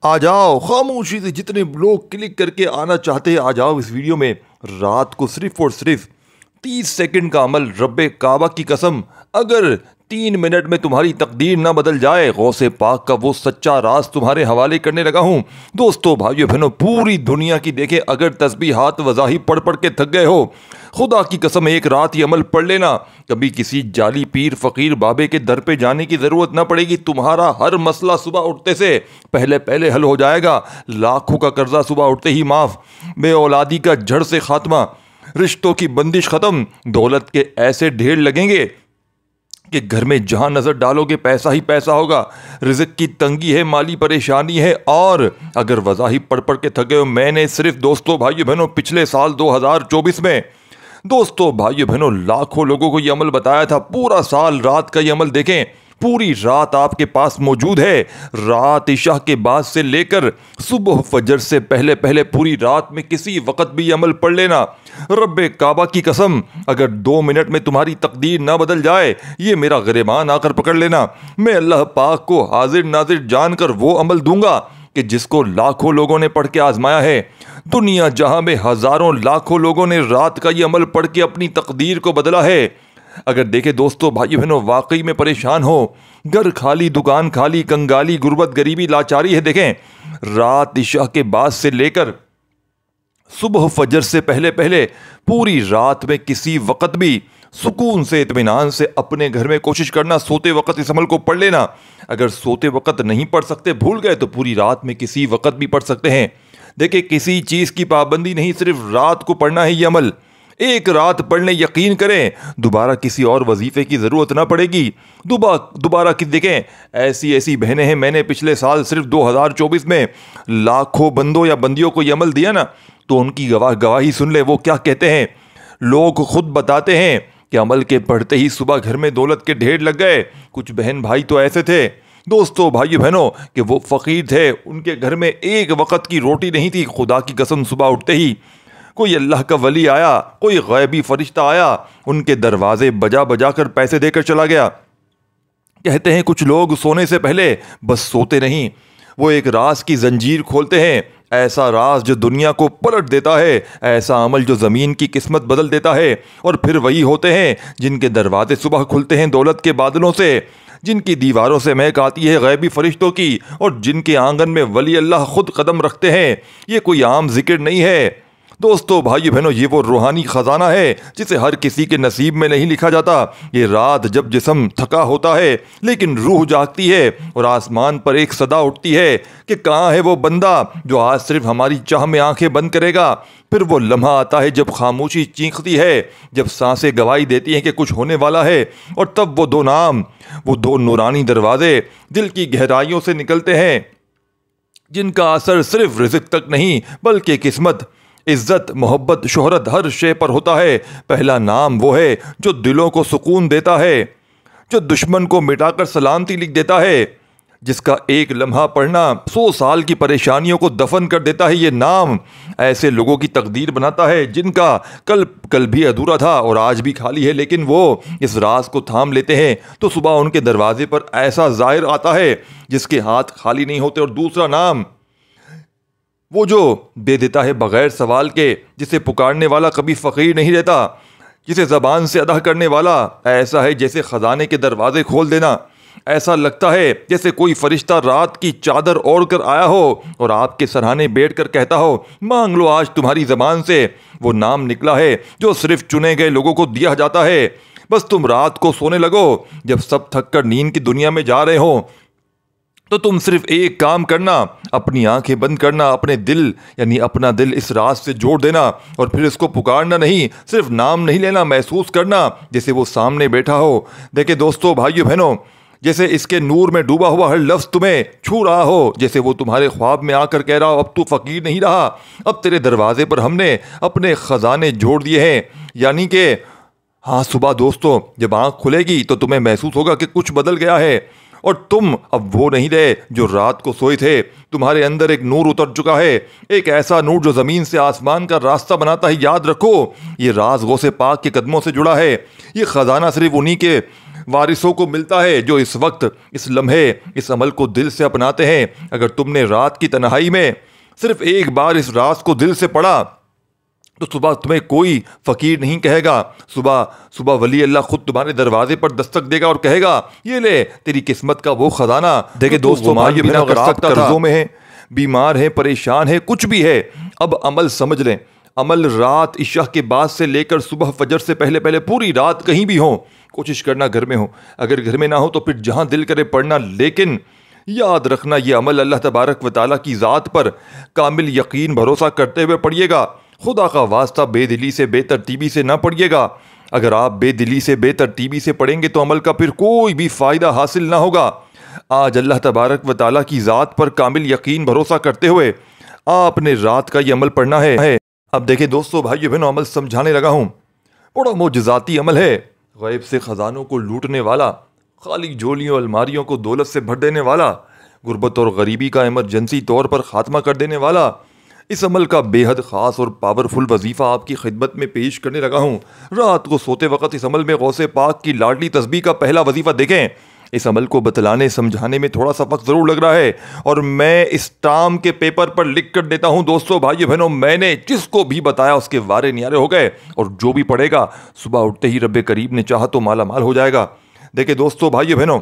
आ जाओ खामोशी से, जितने लोग क्लिक करके आना चाहते हैं आ जाओ इस वीडियो में। रात को सिर्फ और सिर्फ 30 सेकंड का अमल, रब्बे काबा की कसम, अगर 3 मिनट में तुम्हारी तकदीर ना बदल जाए, गौसे पाक का वो सच्चा राज तुम्हारे हवाले करने लगा हूँ। दोस्तों भाइयों बहनों, पूरी दुनिया की देखे, अगर तस्बीहात वज़ाही पढ़ पढ़ के थक गए हो, खुदा की कसम एक रात ये अमल पढ़ लेना, कभी किसी जाली पीर फकीर बाबे के दर पे जाने की ज़रूरत ना पड़ेगी। तुम्हारा हर मसला सुबह उठते से पहले पहले हल हो जाएगा। लाखों का कर्जा सुबह उठते ही माफ़, बे औलादी का जड़ से खात्मा, रिश्तों की बंदिश ख़त्म, दौलत के ऐसे ढेर लगेंगे कि घर में जहां नजर डालोगे पैसा ही पैसा होगा। रिज़्क़ की तंगी है, माली परेशानी है। और अगर वज़ाही पढ़ पढ़ के थक गए हो, मैंने सिर्फ दोस्तों भाइयों बहनों पिछले साल 2024 में दोस्तों भाइयों बहनों लाखों लोगों को यह अमल बताया था। पूरा साल रात का ये अमल देखें, पूरी रात आपके पास मौजूद है। रात इशा के बाद से लेकर सुबह फजर से पहले पहले पूरी रात में किसी वक्त भी ये अमल पढ़ लेना। रब्बे काबा की कसम, अगर 2 मिनट में तुम्हारी तकदीर ना बदल जाए, ये मेरा गिरबान आकर पकड़ लेना। मैं अल्लाह पाक को हाजिर नाजिर जानकर वो अमल दूंगा कि जिसको लाखों लोगों ने पढ़ के आजमाया है। दुनिया जहां में हजारों लाखों लोगों ने रात का ये अमल पढ़ के अपनी तकदीर को बदला है। अगर देखें दोस्तों भाइयों बहनों, वाकई में परेशान हो, घर खाली, दुकान खाली, कंगाली, गुर्बत, गरीबी, लाचारी है, देखें रात इशा के बाद से लेकर सुबह फजर से पहले पहले पूरी रात में किसी वक्त भी सुकून से, इत्मीनान से अपने घर में कोशिश करना, सोते वक्त इस अमल को पढ़ लेना। अगर सोते वक्त नहीं पढ़ सकते, भूल गए, तो पूरी रात में किसी वक्त भी पढ़ सकते हैं। देखिए किसी चीज़ की पाबंदी नहीं, सिर्फ रात को पढ़ना है ये अमल। एक रात पढ़ने, यकीन करें दोबारा किसी और वजीफे की ज़रूरत ना पड़ेगी। दोबारा की देखें, ऐसी ऐसी बहनें हैं, मैंने पिछले साल सिर्फ 2024 में लाखों बंदों या बंदियों को ये अमल दिया ना, तो उनकी गवाही सुन ले। वो क्या कहते हैं, लोग खुद बताते हैं कि अमल के पढ़ते ही सुबह घर में दौलत के ढेर लग गए। कुछ बहन भाई तो ऐसे थे दोस्तों भाइयों बहनों कि वो फ़कीर थे, उनके घर में एक वक्त की रोटी नहीं थी। खुदा की कसम सुबह उठते ही कोई अल्लाह का वली आया, कोई गैबी फरिश्ता आया, उनके दरवाजे बजा बजा कर पैसे देकर चला गया। कहते हैं कुछ लोग सोने से पहले बस सोते नहीं, वो एक राज की जंजीर खोलते हैं, ऐसा राज जो दुनिया को पलट देता है, ऐसा अमल जो ज़मीन की किस्मत बदल देता है। और फिर वही होते हैं जिनके दरवाजे सुबह खुलते हैं दौलत के बादलों से, जिनकी दीवारों से महक आती है गैबी फरिश्तों की, और जिनके आंगन में वली अल्लाह खुद कदम रखते हैं। ये कोई आम जिक्र नहीं है दोस्तों भाइयों बहनों, ये वो रूहानी ख़जाना है जिसे हर किसी के नसीब में नहीं लिखा जाता। ये रात जब जिस्म थका होता है लेकिन रूह जागती है और आसमान पर एक सदा उठती है कि कहाँ है वो बंदा जो आज सिर्फ हमारी चाह में आंखें बंद करेगा। फिर वो लम्हा आता है जब खामोशी चीखती है, जब सांसें गवाही देती हैं कि कुछ होने वाला है, और तब वो दो नाम, वो दो नूरानी दरवाजे दिल की गहराइयों से निकलते हैं, जिनका असर सिर्फ रिज़्क़ तक नहीं बल्कि किस्मत, इज्जत, मोहब्बत, शोहरत, हर शे पर होता है। पहला नाम वो है जो दिलों को सुकून देता है, जो दुश्मन को मिटाकर सलामती लिख देता है, जिसका एक लम्हा पढ़ना 100 साल की परेशानियों को दफन कर देता है। ये नाम ऐसे लोगों की तकदीर बनाता है जिनका कल भी अधूरा था और आज भी खाली है, लेकिन वो इस राज को थाम लेते हैं तो सुबह उनके दरवाजे पर ऐसा ज़ाहिर आता है जिसके हाथ खाली नहीं होते। और दूसरा नाम वो जो दे देता है बग़ैर सवाल के, जिसे पुकारने वाला कभी फ़कीर नहीं रहता, जिसे ज़बान से अदा करने वाला ऐसा है जैसे ख़जाने के दरवाजे खोल देना। ऐसा लगता है जैसे कोई फरिश्ता रात की चादर ओढ़ कर आया हो और आपके सराहने बैठ कर कहता हो, मांग लो आज तुम्हारी ज़बान से। वो नाम निकला है जो सिर्फ चुने गए लोगों को दिया जाता है। बस तुम रात को सोने लगो, जब सब थक कर नींद की दुनिया में जा रहे हो, तो तुम सिर्फ एक काम करना, अपनी आंखें बंद करना, अपने दिल यानी अपना दिल इस राज से जोड़ देना, और फिर इसको पुकारना नहीं, सिर्फ नाम नहीं लेना, महसूस करना जैसे वो सामने बैठा हो। देखिए दोस्तों भाइयों बहनों, जैसे इसके नूर में डूबा हुआ हर लफ्ज़ तुम्हें छू रहा हो, जैसे वो तुम्हारे ख्वाब में आकर कह रहा हो, अब तू फ़कीर नहीं रहा, अब तेरे दरवाजे पर हमने अपने ख़जाने जोड़ दिए हैं। यानी कि हाँ, सुबह दोस्तों जब आँख खुलेगी तो तुम्हें महसूस होगा कि कुछ बदल गया है, और तुम अब वो नहीं रहे जो रात को सोए थे। तुम्हारे अंदर एक नूर उतर चुका है, एक ऐसा नूर जो जमीन से आसमान का रास्ता बनाता है। याद रखो, ये राज गौसे पाक के कदमों से जुड़ा है। ये खजाना सिर्फ उन्हीं के वारिसों को मिलता है जो इस वक्त, इस लम्हे, इस अमल को दिल से अपनाते हैं। अगर तुमने रात की तन्हाई में सिर्फ एक बार इस राज को दिल से पढ़ा तो सुबह तुम्हें कोई फकीर नहीं कहेगा। सुबह सुबह वली अल्लाह खुद तुम्हारे दरवाजे पर दस्तक देगा और कहेगा, ये ले तेरी किस्मत का वो खजाना। देखे दोस्तों, अगर आप कर्जों में हैं, बीमार हैं, परेशान हैं, कुछ भी है, अब अमल समझ लें। अमल रात इशा के बाद से लेकर सुबह फजर से पहले पहले पूरी रात कहीं भी हो, कोशिश करना घर में हो। अगर घर में ना हो तो फिर जहां दिल करे पढ़ना। लेकिन याद रखना, ये अमल अल्लाह तबारक व तआला की ज़ात पर कामिल यकीन भरोसा करते हुए पढ़िएगा। खुदा का वास्ता बेदिली से बेतरतीबी से ना पढ़िएगा। अगर आप बेदिली से बेतरतीबी से पढ़ेंगे तो अमल का फिर कोई भी फ़ायदा हासिल ना होगा। आज अल्लाह तबारक व तआला की ज़ात पर कामिल यकीन भरोसा करते हुए आपने रात का ये अमल पढ़ना है। अब देखिए दोस्तों, भाइयों बहनों, अमल समझाने लगा हूँ। बड़ा मोजज़ाती अमल है, गैब से ख़जानों को लूटने वाला, खाली झोलियों अलमारियों को दौलत से भर देने वाला, गुर्बत और गरीबी का इमरजेंसी तौर पर ख़ात्मा कर देने वाला। इस अमल का बेहद ख़ास और पावरफुल वजीफ़ा आपकी खिदमत में पेश करने लगा हूँ। रात को सोते वक्त इस अमल में गौसे पाक की लाडली तस्बीह का पहला वजीफ़ा देखें। इस अमल को बतलाने समझाने में थोड़ा सा वक्त ज़रूर लग रहा है और मैं इस टाम के पेपर पर लिख कर देता हूँ। दोस्तों, भाइयों बहनों, मैंने जिसको भी बताया उसके वारे न्यारे हो गए और जो भी पढ़ेगा सुबह उठते ही रब्बे करीब ने चाहा तो माला माल हो जाएगा। देखिए दोस्तों, भाइयों बहनों,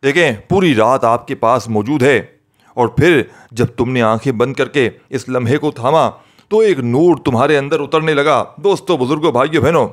देखें, पूरी रात आपके पास मौजूद है और फिर जब तुमने आंखें बंद करके इस लम्हे को थामा तो एक नूर तुम्हारे अंदर उतरने लगा। दोस्तों, बुजुर्गों, भाइयों बहनों,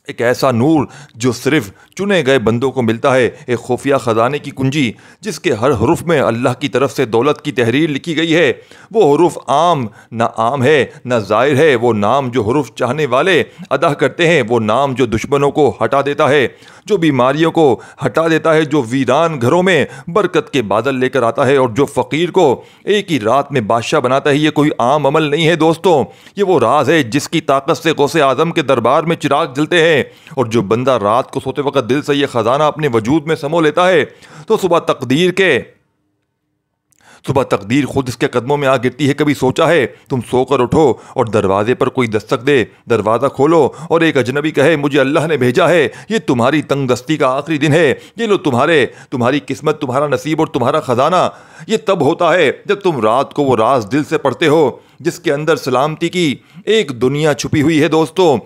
एक ऐसा नूर जो सिर्फ चुने गए बंदों को मिलता है। एक खुफिया ख़जाने की कुंजी जिसके हर हरूफ में अल्लाह की तरफ से दौलत की तहरीर लिखी गई है। वो हरूफ आम ना आम है ना ज़ाहिर है। वो नाम जो हरूफ चाहने वाले अदा करते हैं, वो नाम जो दुश्मनों को हटा देता है, जो बीमारियों को हटा देता है, जो वीरान घरों में बरकत के बादल लेकर आता है और जो फ़कीर को एक ही रात में बादशाह बनाता है। ये कोई आम अमल नहीं है दोस्तों, ये वो राज है जिसकी ताकत से गौसे आज़म के दरबार में चिराग जलते हैं। और जो बंदा रात को सोते वक्त दिल से ये खजाना अपने वजूद में समो लेता है तो सुबह तकदीर खुद इसके कदमों में आ गिरती है। कभी सोचा है तुम सोकर उठो और दरवाजे पर कोई दस्तक दे, दरवाज़ा खोलो और एक अजनबी कहे, मुझे अल्लाह ने भेजा है, ये तुम्हारी तंगदस्ती का आखिरी दिन है, ये लो तुम्हारी किस्मत, तुम्हारा नसीब और तुम्हारा ख़जाना। ये तब होता है जब तुम रात को वो राज दिल से पढ़ते हो जिसके अंदर सलामती की एक दुनिया छुपी हुई है दोस्तों,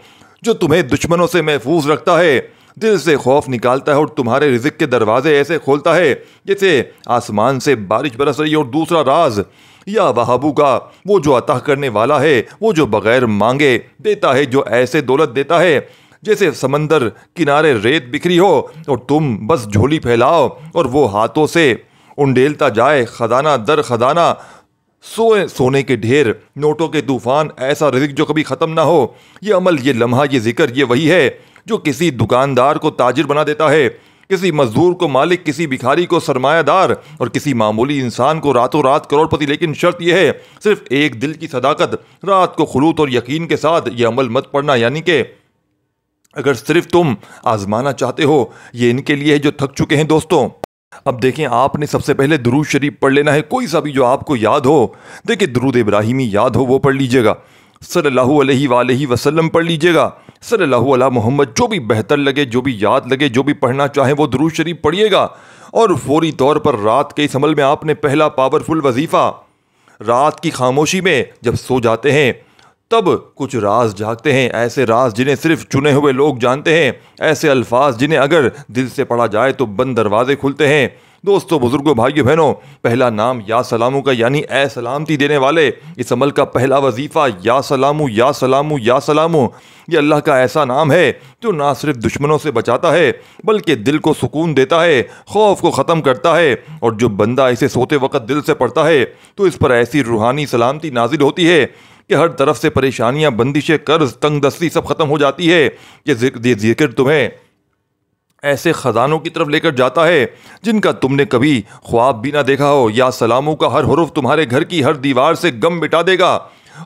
जो तुम्हें दुश्मनों से महफूज रखता है, दिल से खौफ निकालता है और तुम्हारे रिज़्क़ के दरवाजे ऐसे खोलता है जैसे आसमान से बारिश बरस रही है। और दूसरा राज या वहाबू का, वो जो अता करने वाला है, वो जो बग़ैर मांगे देता है, जो ऐसे दौलत देता है जैसे समंदर किनारे रेत बिखरी हो और तुम बस झोली फैलाओ और वो हाथों से उंडेलता जाए खजाना दर खजाना, सोने के ढेर, नोटों के तूफान, ऐसा रिज़्क़ जो कभी ख़त्म ना हो। ये अमल, ये लम्हा, ये जिक्र, ये वही है जो किसी दुकानदार को ताजिर बना देता है, किसी मजदूर को मालिक, किसी भिखारी को सरमायादार और किसी मामूली इंसान को रातों रात करोड़पति। लेकिन शर्त यह है, सिर्फ एक दिल की सदाकत, रात को खुलूत और यकीन के साथ ये अमल मत पढ़ना। यानी कि अगर सिर्फ तुम आजमाना चाहते हो, ये इनके लिए है जो थक चुके हैं दोस्तों। अब देखें, आपने सबसे पहले दुरूद शरीफ पढ़ लेना है, कोई सा भी जो आपको याद हो। देखिए, दुरूद इब्राहिमी याद हो वो पढ़ लीजिएगा, सल्लल्लाहु अलैहि वसल्लम पढ़ लीजिएगा, सल्लल्लाहु अला मोहम्मद, जो भी बेहतर लगे, जो भी याद लगे, जो भी पढ़ना चाहे वो दुरूद शरीफ पढ़िएगा। और फौरी तौर पर रात के इस अमल में आपने पहला पावरफुल वजीफ़ा, रात की खामोशी में जब सो जाते हैं तब कुछ राज जागते हैं, ऐसे राज जिन्हें सिर्फ चुने हुए लोग जानते हैं, ऐसे अल्फाज जिन्हें अगर दिल से पढ़ा जाए तो बंद दरवाजे खुलते हैं। दोस्तों, बुजुर्गों, भाइयों बहनों, पहला नाम या सलामू का, यानी ए सलामती देने वाले। इस अमल का पहला वजीफ़ा या सलामू या सलामू या सलामू। ये अल्लाह का ऐसा नाम है जो ना सिर्फ दुश्मनों से बचाता है बल्कि दिल को सुकून देता है, खौफ को ख़त्म करता है। और जो बंदा इसे सोते वक्त दिल से पढ़ता है तो इस पर ऐसी रूहानी सलामती नाजिल होती है कि हर तरफ से परेशानियां, बंदिशें, कर्ज, तंगदस्ती सब खत्म हो जाती है। ये जिक्र तुम्हें ऐसे ख़जानों की तरफ लेकर जाता है जिनका तुमने कभी ख्वाब भी ना देखा हो। या सलामों का हर हुरूफ तुम्हारे घर की हर दीवार से गम मिटा देगा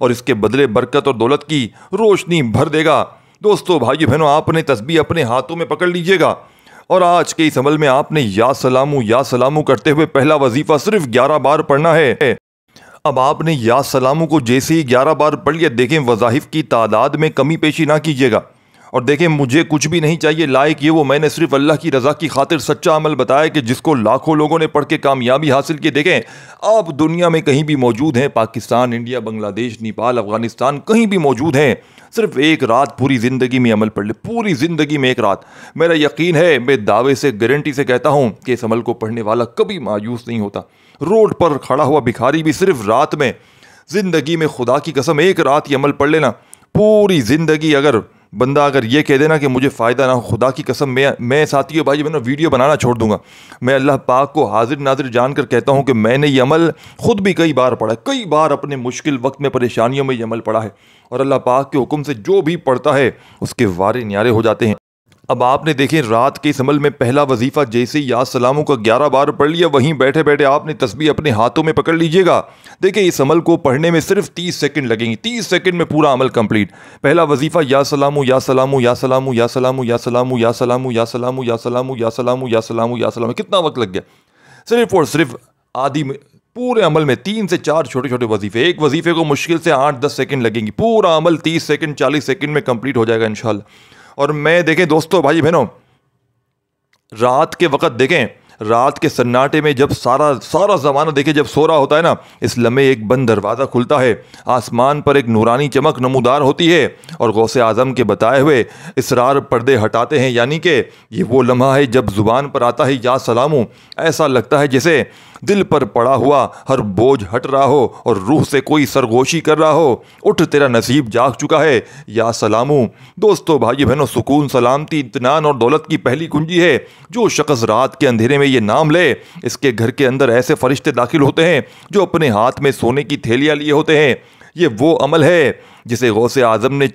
और इसके बदले बरकत और दौलत की रोशनी भर देगा। दोस्तों, भाइयों बहनों, आपने तस्बीह अपने हाथों में पकड़ लीजिएगा और आज के इस अमल में आपने या सलामू करते हुए पहला वजीफा सिर्फ 11 बार पढ़ना है। अब आपने या सलामू को जैसे ही 11 बार पढ़ लिया, देखें वज़ाइफ की तादाद में कमी पेशी ना कीजिएगा। और देखें, मुझे कुछ भी नहीं चाहिए लाइक ये वो, मैंने सिर्फ अल्लाह की रज़ा की खातिर सच्चा अमल बताया कि जिसको लाखों लोगों ने पढ़ के कामयाबी हासिल की। देखें, आप दुनिया में कहीं भी मौजूद हैं, पाकिस्तान, इंडिया, बांग्लादेश, नेपाल, अफगानिस्तान, कहीं भी मौजूद हैं, सिर्फ एक रात पूरी ज़िंदगी में अमल पढ़ ले, पूरी ज़िंदगी में एक रात। मेरा यकीन है, मैं दावे से गारंटी से कहता हूँ कि इस अमल को पढ़ने वाला कभी मायूस नहीं होता। रोड पर खड़ा हुआ भिखारी भी सिर्फ रात में, ज़िंदगी में खुदा की कसम एक रात ये अमल पढ़ लेना, पूरी ज़िंदगी अगर ये कह देना कि मुझे फ़ायदा ना हो, खुदा की कसम मैं साथियों भाई मैंने वीडियो बनाना छोड़ दूंगा। मैं अल्लाह पाक को हाजिर नाजिर जानकर कहता हूँ कि मैंने ये अमल खुद भी कई बार पढ़ा है, कई बार अपने मुश्किल वक्त में, परेशानियों में ये अमल पढ़ा है, और अल्लाह पाक के हुक्म से जो भी पढ़ता है उसके वारे न्यारे हो जाते हैं। अब आपने देखें, रात के इस अमल में पहला वजीफ़ा जैसे ही या सलामों का 11 बार पढ़ लिया, वहीं बैठे बैठे आपने तस्बीह अपने हाथों में पकड़ लीजिएगा। देखिए, इस अमल को पढ़ने में सिर्फ 30 सेकंड लगेंगे, 30 सेकंड में पूरा अमल कंप्लीट। पहला वजीफ़ा या सलामू या सलामू या सलामू या सलामू या सलामू या सलामू या सलामू या सलामू या सलामू या सलामू या सलामू। कितना वक्त लग गया? सिर्फ और सिर्फ आधी में पूरे अमल में 3 से 4 छोटे छोटे वजीफे, एक वजीफे को मुश्किल से 8-10 सेकंड लगेंगी, पूरा अमल 30 सेकंड 40 सेकंड में कंप्लीट हो जाएगा इंशाल्लाह। और मैं देखें दोस्तों, भाई बहनों, रात के वक्त देखें, रात के सन्नाटे में जब सारा ज़माना देखें जब सो रहा होता है ना, इस लम्हे एक बंद दरवाज़ा खुलता है, आसमान पर एक नूरानी चमक नमूदार होती है और गौसे आज़म के बताए हुए इसरार पर्दे हटाते हैं। यानी कि ये वो लम्हा है जब ज़ुबान पर आता है या सलामू, ऐसा लगता है जैसे दिल पर पड़ा हुआ हर बोझ हट रहा हो और रूह से कोई सरगोशी कर रहा हो, उठ तेरा नसीब जाग चुका है या सलामू। दोस्तों, भाई बहनों, सुकून, सलामती, इत्मीनान और दौलत की पहली कुंजी है। जो शख्स रात के अंधेरे में ये नाम ले, इसके घर के अंदर ऐसे फरिश्ते दाखिल होते हैं जो अपने हाथ में सोने की थैलियाँ लिए होते हैं। ये वो अमल है जिसे गौसे आज़म ने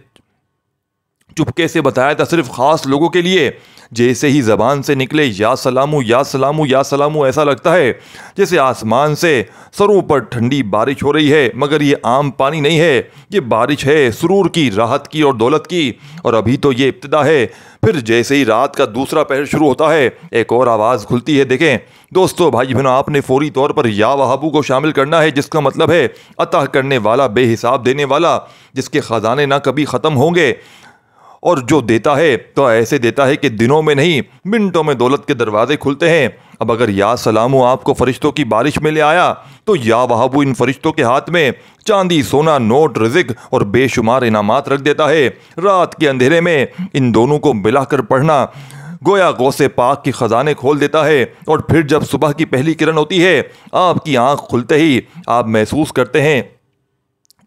चुपके से बताया था सिर्फ ख़ास लोगों के लिए। जैसे ही ज़बान से निकले या सलामू या सलामू या सलामू, ऐसा लगता है जैसे आसमान से सरों पर ठंडी बारिश हो रही है, मगर ये आम पानी नहीं है, ये बारिश है सुरूर की, राहत की और दौलत की। और अभी तो ये इब्तिदा है, फिर जैसे ही रात का दूसरा पहर शुरू होता है, एक और आवाज़ खुलती है। देखें दोस्तों, भाई बहनों, आपने फौरी तौर पर या वहाबू को शामिल करना है, जिसका मतलब है अता करने वाला, बेहिसाब देने वाला, जिसके ख़जाने ना कभी ख़त्म होंगे, और जो देता है तो ऐसे देता है कि दिनों में नहीं मिनटों में दौलत के दरवाजे खुलते हैं। अब अगर या सलामू आपको फरिश्तों की बारिश में ले आया, तो या वहाबू इन फरिश्तों के हाथ में चांदी, सोना, नोट, रिज़्क और बेशुमार इनामात रख देता है। रात के अंधेरे में इन दोनों को मिलाकर पढ़ना गोया गौसे पाक की खजाने खोल देता है। और फिर जब सुबह की पहली किरण होती है, आपकी आंख खुलते ही आप महसूस करते हैं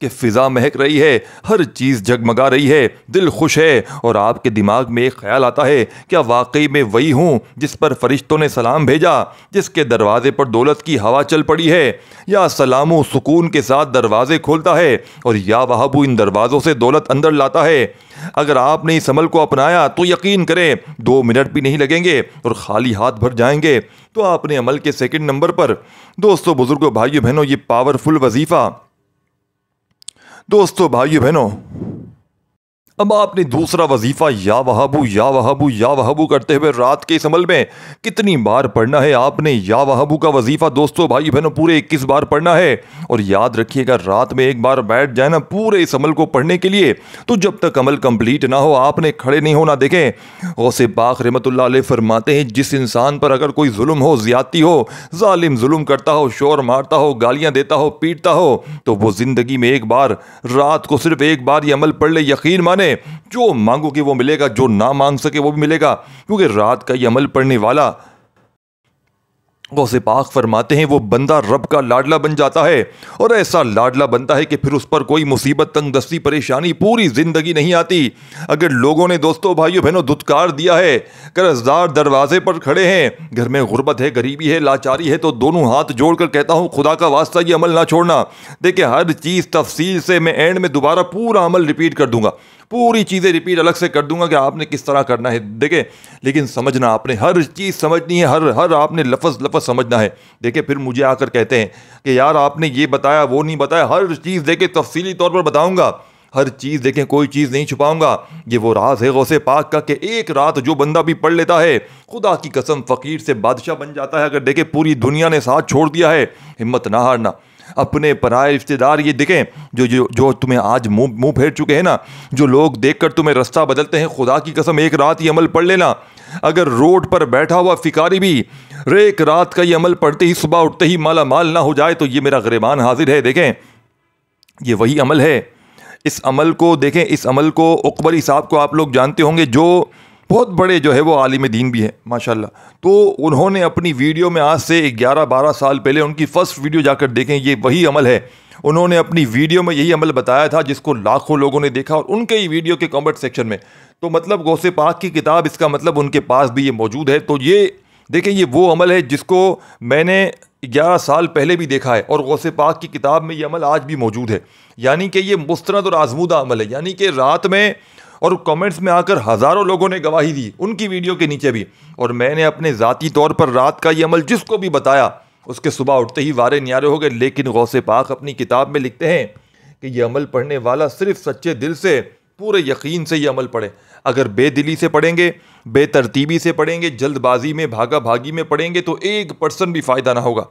कि फ़िज़ा महक रही है, हर चीज़ जगमगा रही है, दिल खुश है, और आपके दिमाग में एक ख्याल आता है, क्या वाकई में वही हूँ जिस पर फरिश्तों ने सलाम भेजा, जिसके दरवाजे पर दौलत की हवा चल पड़ी है। या सलामू सुकून के साथ दरवाजे खोलता है और या वहाबू इन दरवाज़ों से दौलत अंदर लाता है। अगर आपने इस अमल को अपनाया तो यकीन करें 2 मिनट भी नहीं लगेंगे और खाली हाथ भर जाएंगे। तो आपने अमल के सेकंड नंबर पर, दोस्तों, बुजुर्गों, भाइयों बहनों, ये पावरफुल वजीफ़ा, दोस्तों, भाइयों बहनों, अब आपने दूसरा वजीफ़ा या वहाबू या वहाबू या वहाबू करते हुए रात के इस अमल में कितनी बार पढ़ना है? आपने या वहाबू का वजीफ़ा, दोस्तों, भाई बहनों, पूरे 21 बार पढ़ना है। और याद रखिएगा, रात में एक बार बैठ जाए ना पूरे इस अमल को पढ़ने के लिए, तो जब तक अमल कंप्लीट ना हो आपने खड़े नहीं होना। देखें, गौसे पाक रहमतुल्लाह अलैह फरमाते हैं, जिस इंसान पर अगर कोई जुल्म हो, ज़्यादती हो, जालिम जुल्म करता हो, शोर मारता हो, गालियाँ देता हो, पीटता हो, तो वो ज़िंदगी में एक बार, रात को सिर्फ एक बार ये अमल पढ़ ले, यकीन माने जो मांगोगे वो मिलेगा, जो ना मांग सके वो भी मिलेगा। क्योंकि रात का ये अमल पढ़ने वाला, गौसे पाक फरमाते हैं, वो बंदा रब का लाडला बन जाता है, और ऐसा लाडला बनता है कि फिर उस पर कोई मुसीबत, तंगदस्ती, परेशानी पूरी जिंदगी नहीं आती। अगर लोगों ने, दोस्तों, भाइयों बहनों, धुतकार दिया है, कर्जदार दरवाजे पर खड़े हैं, घर में गुर्बत है, गरीबी है, लाचारी है, तो दोनों हाथ जोड़कर कहता हूं, खुदा का वास्ता ये अमल ना छोड़ना। देखिए, हर चीज़ तफसील से मैं एंड में दोबारा पूरा अमल रिपीट कर दूंगा, पूरी चीज़ें रिपीट अलग से कर दूंगा कि आपने किस तरह करना है। देखें, लेकिन समझना, आपने हर चीज़ समझनी है, हर आपने लफ्ज़ समझना है। देखें, फिर मुझे आकर कहते हैं कि यार आपने ये बताया, वो नहीं बताया, हर चीज़ देखे तफसीली तौर पर बताऊंगा, हर चीज़ देखें, कोई चीज़ नहीं छुपाऊंगा। ये वो राज है गौसे पाक का कि एक रात जो बंदा भी पढ़ लेता है, खुदा की कसम फ़कीर से बादशाह बन जाता है। अगर देखें पूरी दुनिया ने साथ छोड़ दिया है, हिम्मत ना हारना। अपने पराए रिश्तेदार ये देखें जो जो जो तुम्हें आज मुंह फेर चुके हैं ना, जो लोग देखकर तुम्हें रास्ता बदलते हैं, खुदा की कसम एक रात ये अमल पढ़ लेना। अगर रोड पर बैठा हुआ फिकारी भी एक रात का ये अमल पढ़ते ही सुबह उठते ही माला माल ना हो जाए तो ये मेरा गिरबान हाजिर है। देखें ये वही अमल है। इस अमल को देखें, इस अमल को उकबरी साहब को आप लोग जानते होंगे, जो बहुत बड़े जो है वो आलिम दीन भी है माशाल्लाह। तो उन्होंने अपनी वीडियो में आज से 11-12 साल पहले उनकी फ़र्स्ट वीडियो जाकर देखें, ये वही अमल है। उन्होंने अपनी वीडियो में यही अमल बताया था जिसको लाखों लोगों ने देखा, और उनके ही वीडियो के कमेंट सेक्शन में। तो मतलब गौसे पाक की किताब, इसका मतलब उनके पास भी ये मौजूद है। तो ये देखें ये वो अमल है जिसको मैंने 11 साल पहले भी देखा है, और गौसे पाक की किताब में ये अमल आज भी मौजूद है। यानी कि ये मुस्तनद और आजमूदा अमल है। यानी कि रात में और कमेंट्स में आकर हज़ारों लोगों ने गवाही दी उनकी वीडियो के नीचे भी, और मैंने अपने ज़ाती तौर पर रात का ये अमल जिसको भी बताया उसके सुबह उठते ही वारे न्यारे हो गए। लेकिन गौसे पाक अपनी किताब में लिखते हैं कि ये अमल पढ़ने वाला सिर्फ सच्चे दिल से, पूरे यकीन से ये अमल पढ़े। अगर बेदिली से पढ़ेंगे, बेतरतीबी से पढ़ेंगे, जल्दबाजी में, भागा भागी में पढ़ेंगे तो 1% भी फ़ायदा ना होगा।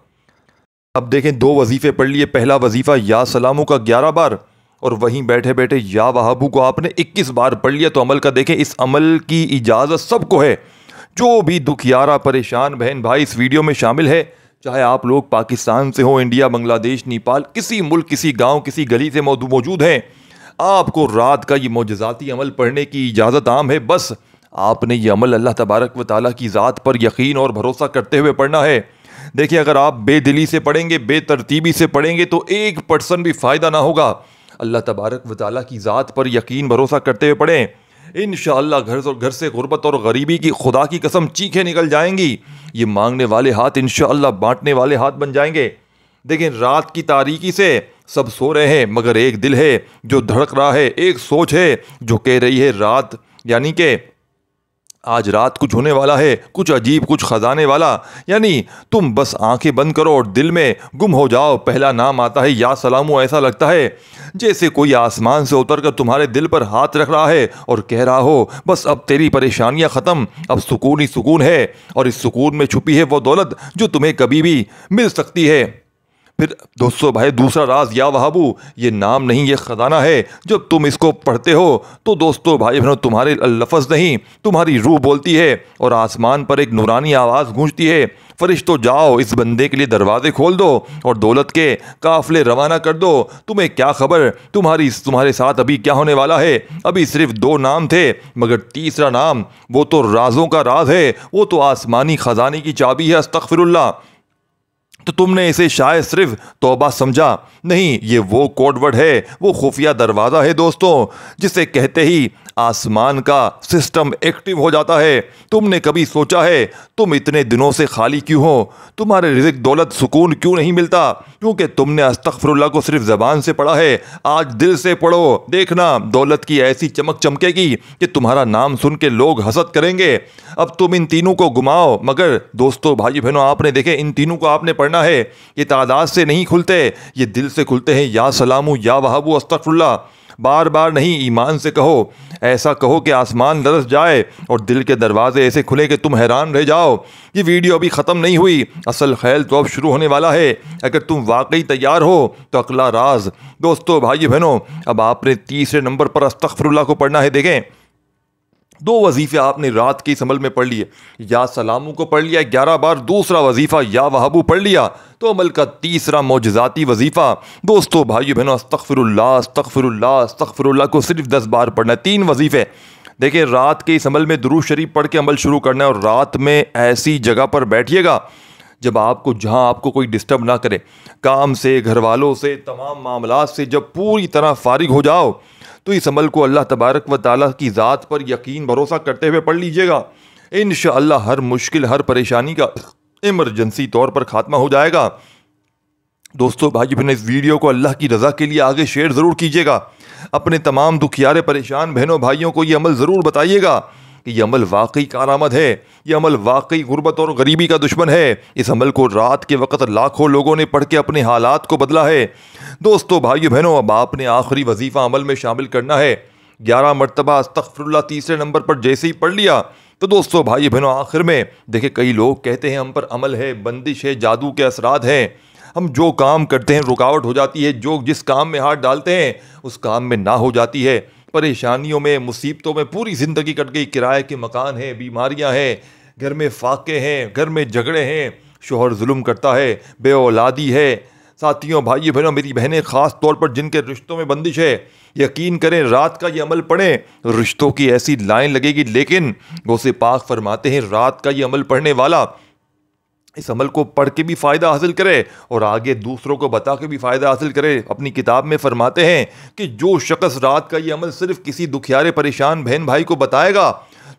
अब देखें 2 वजीफ़े पढ़ लिए। पहला वजीफ़ा या सलामू का 11 बार, और वहीं बैठे बैठे या वहाबू को आपने 21 बार पढ़ लिया। तो अमल का देखें, इस अमल की इजाज़त सबको है। जो भी दुखियारा परेशान बहन भाई इस वीडियो में शामिल है, चाहे आप लोग पाकिस्तान से हो, इंडिया, बांग्लादेश, नेपाल, किसी मुल्क, किसी गांव, किसी गली से मौजूद हैं, आपको रात का ये मोजज़ाती अमल पढ़ने की इजाज़त आम है। बस आपने ये अमल अल्लाह तबारक व तआला की ज़ात पर यकीन और भरोसा करते हुए पढ़ना है। देखिए अगर आप बेदिली से पढ़ेंगे, बेतरतीबी से पढ़ेंगे तो 1% भी फ़ायदा ना होगा। अल्लाह तबारक व तआला की ज़ात पर यकीन भरोसा करते हुए पढ़ें। इंशाअल्लाह घर से गुर्बत और गरीबी की खुदा की कसम चीखें निकल जाएंगी। ये मांगने वाले हाथ इंशाअल्लाह बांटने वाले हाथ बन जाएंगे। देखें रात की तारीकी से सब सो रहे हैं, मगर एक दिल है जो धड़क रहा है, एक सोच है जो कह रही है रात, यानी कि आज रात कुछ होने वाला है, कुछ अजीब, कुछ खजाने वाला। यानी तुम बस आंखें बंद करो और दिल में गुम हो जाओ। पहला नाम आता है या सलामू। ऐसा लगता है जैसे कोई आसमान से उतरकर तुम्हारे दिल पर हाथ रख रहा है और कह रहा हो बस अब तेरी परेशानियां ख़त्म, अब सुकून ही सुकून है। और इस सुकून में छुपी है वो दौलत जो तुम्हें कभी भी मिल सकती है। फिर दोस्तों भाई दूसरा राज या वहाबू, ये नाम नहीं, ये ख़जाना है। जब तुम इसको पढ़ते हो तो दोस्तों भाई बहनों तुम्हारे लफ्ज़ नहीं, तुम्हारी रूह बोलती है और आसमान पर एक नूरानी आवाज़ गूंजती है, फरिश्तों जाओ इस बंदे के लिए दरवाजे खोल दो और दौलत के काफ़िले रवाना कर दो। तुम्हें क्या खबर तुम्हारे साथ अभी क्या होने वाला है। अभी सिर्फ 2 नाम थे, मगर तीसरा नाम वो तो राजों का राज है, वो तो आसमानी ख़जाने की चाबी है। अस्तग़फिरुल्लाह। तो तुमने इसे शायद सिर्फ तौबा समझा, नहीं, ये वो कोडवर्ड है, वो खुफिया दरवाज़ा है दोस्तों, जिसे कहते ही आसमान का सिस्टम एक्टिव हो जाता है। तुमने कभी सोचा है तुम इतने दिनों से खाली क्यों हो? तुम्हारे रिज़्क़, दौलत, सुकून क्यों नहीं मिलता? क्योंकि तुमने अस्तग़फिरुल्लाह को सिर्फ ज़बान से पढ़ा है। आज दिल से पढ़ो, देखना दौलत की ऐसी चमक चमकेगी कि तुम्हारा नाम सुन के लोग हसद करेंगे। अब तुम इन तीनों को घुमाओ, मगर दोस्तों भाई बहनों आपने देखे इन तीनों को आपने पढ़ना है। ये तादाद से नहीं खुलते, ये दिल से खुलते हैं। या सलामू, या वहाबू, अस्तग़फिरुल्लाह। बार बार नहीं, ईमान से कहो। ऐसा कहो कि आसमान लरस जाए और दिल के दरवाजे ऐसे खुले कि तुम हैरान रह जाओ। ये वीडियो अभी ख़त्म नहीं हुई, असल खेल तो अब शुरू होने वाला है। अगर तुम वाकई तैयार हो तो अगला राज दोस्तों भाई बहनों, अब आपने तीसरे नंबर पर अस्तग़फिरुल्लाह को पढ़ना है। देखें 2 वजीफ़े आपने रात के इस अमल में पढ़ लिए। या सलामू को पढ़ लिया 11 बार, दूसरा वजीफ़ा या वहाबू पढ़ लिया, तो अमल का तीसरा मोजज़ाती वजीफ़ा दोस्तों भाइयों बहनों अस्तग़फिरुल्लाह अस्तग़फिरुल्लाह अस्तग़फिरुल्लाह को सिर्फ 10 बार पढ़ना है। 3 वजीफ़े। देखिए रात के इस अमल में दुरूद शरीफ पढ़ के अमल शुरू करना है, और रात में ऐसी जगह पर बैठिएगा जहाँ आपको कोई डिस्टर्ब ना करे, काम से, घर वालों से, तमाम मामलात से जब पूरी तरह फारिग हो जाओ तो इस अमल को अल्लाह तबारक व ताला की ज़ात पर यकीन भरोसा करते हुए पढ़ लीजिएगा। इंशाअल्लाह हर मुश्किल, हर परेशानी का इमरजेंसी तौर पर खात्मा हो जाएगा। दोस्तों भाई बहनों इस वीडियो को अल्लाह की रज़ा के लिए आगे शेयर ज़रूर कीजिएगा। अपने तमाम दुखियारे परेशान बहनों भाइयों को ये अमल ज़रूर बताइएगा। कि ये अमल वाकई कारामद है, ये अमल वाकई गुर्बत और गरीबी का दुश्मन है। इस अमल को रात के वक्त लाखों लोगों ने पढ़ के अपने हालात को बदला है। दोस्तों भाइयों बहनों, अब आपने आखिरी वजीफ़ा अमल में शामिल करना है। 11 मरतबा अस्तगफिरुल्लाह तीसरे नंबर पर जैसे ही पढ़ लिया तो दोस्तों भाई बहनों, आखिर में देखिए, कई लोग कहते हैं हम पर अमल है, बंदिश है, जादू के असरात हैं, हम जो काम करते हैं रुकावट हो जाती है, जो जिस काम में हाथ डालते हैं उस काम में ना हो जाती है, परेशानियों में, मुसीबतों में पूरी ज़िंदगी कट गई, किराए के मकान हैं, बीमारियां हैं, घर में फाके हैं, घर में झगड़े हैं, शोहर जुल्म करता है, बे औलादी है। साथियों भाइयों बहनों, मेरी बहनें ख़ास तौर पर जिनके रिश्तों में बंदिश है, यकीन करें रात का ये अमल पढ़ें, रिश्तों की ऐसी लाइन लगेगी। लेकिन गौसे पाक फरमाते हैं रात का ये अमल पढ़ने वाला इस अमल को पढ़ के भी फ़ायदा हासिल करे और आगे दूसरों को बता के भी फ़ायदा हासिल करे। अपनी किताब में फरमाते हैं कि जो शख्स रात का ये अमल सिर्फ किसी दुखियारे परेशान बहन भाई को बताएगा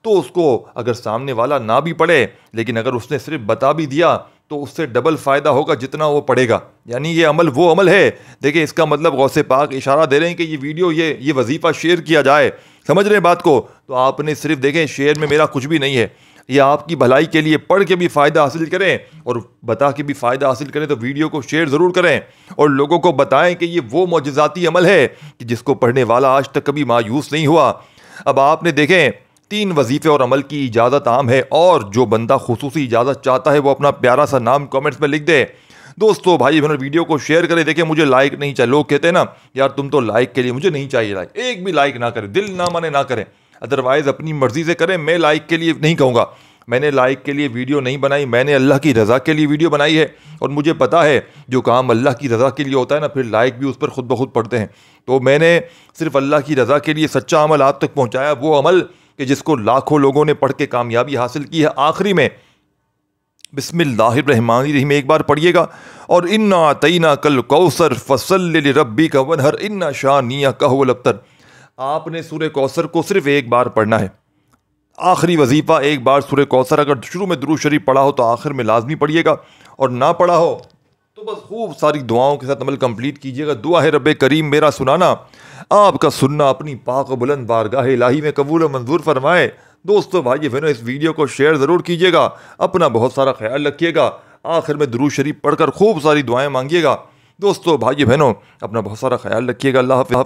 तो उसको अगर सामने वाला ना भी पढ़े, लेकिन अगर उसने सिर्फ बता भी दिया तो उससे डबल फ़ायदा होगा जितना वो पढ़ेगा। यानी ये अमल वो अमल है। देखिए, इसका मतलब गौसे पाक इशारा दे रहे हैं कि ये वीडियो ये वजीफ़ा शेयर किया जाए। समझ रहे हैं बात को? तो आपने सिर्फ देखें, शेयर में मेरा कुछ भी नहीं है, ये आपकी भलाई के लिए, पढ़ के भी फ़ायदा हासिल करें और बता के भी फ़ायदा हासिल करें। तो वीडियो को शेयर ज़रूर करें और लोगों को बताएं कि ये वो मौजज़ाती अमल है कि जिसको पढ़ने वाला आज तक कभी मायूस नहीं हुआ। अब आपने देखें, 3 वजीफ़े और अमल की इजाज़त आम है और जो बंदा खुसूसी इजाज़त चाहता है वो अपना प्यारा सा नाम कमेंट्स में लिख दे। दोस्तों भाई बहनों, वीडियो को शेयर करें। देखिए, मुझे लाइक नहीं चाहिए। लोग कहते हैं ना, यार तुम तो लाइक के लिए, मुझे नहीं चाहिए लाइक। एक भी लाइक ना करें, दिल ना माने ना करें, अदरवाइज़ अपनी मर्ज़ी से करें। मैं लाइक के लिए नहीं कहूँगा, मैंने लाइक के लिए वीडियो नहीं बनाई, मैंने अल्लाह की रज़ा के लिए वीडियो बनाई है। और मुझे पता है जो काम अल्लाह की रज़ा के लिए होता है ना, फिर लाइक भी उस पर खुद ब खुद पड़ते हैं। तो मैंने सिर्फ अल्लाह की रज़ा के लिए सच्चा अमल आप तक पहुँचाया, वो अमल कि जिसको लाखों लोगों ने पढ़ के कामयाबी हासिल की है। आखिरी में बिस्मिल्लाहिर्रहमानिर्रहीम एक बार पढ़िएगा, और इन्ना अतैना कल कौसर फसल्लि लिरब्बिका वनहर इन्ना शानियका हुवल अब्तर। आपने सूरह कौसर को सिर्फ एक बार पढ़ना है। आखिरी वजीफ़ा एक बार सूरह कौसर, अगर शुरू में दुरूद शरीफ पढ़ा हो तो आखिर में लाजमी पढ़िएगा, और ना पढ़ा हो तो बस खूब सारी दुआओं के साथ अमल कंप्लीट कीजिएगा। दुआ है रब्बे करीम मेरा सुनाना, आपका सुनना अपनी पाक बुलंद बारगाह इलाही में कबूल और मंजूर फरमाए। दोस्तों भाई बहनों, इस वीडियो को शेयर ज़रूर कीजिएगा, अपना बहुत सारा ख्याल रखिएगा। आखिर में दुरूद शरीफ पढ़कर खूब सारी दुआएं मांगिएगा। दोस्तों भाई बहनों, अपना बहुत सारा ख्याल रखिएगा। अल्लाह हाफ़िज़।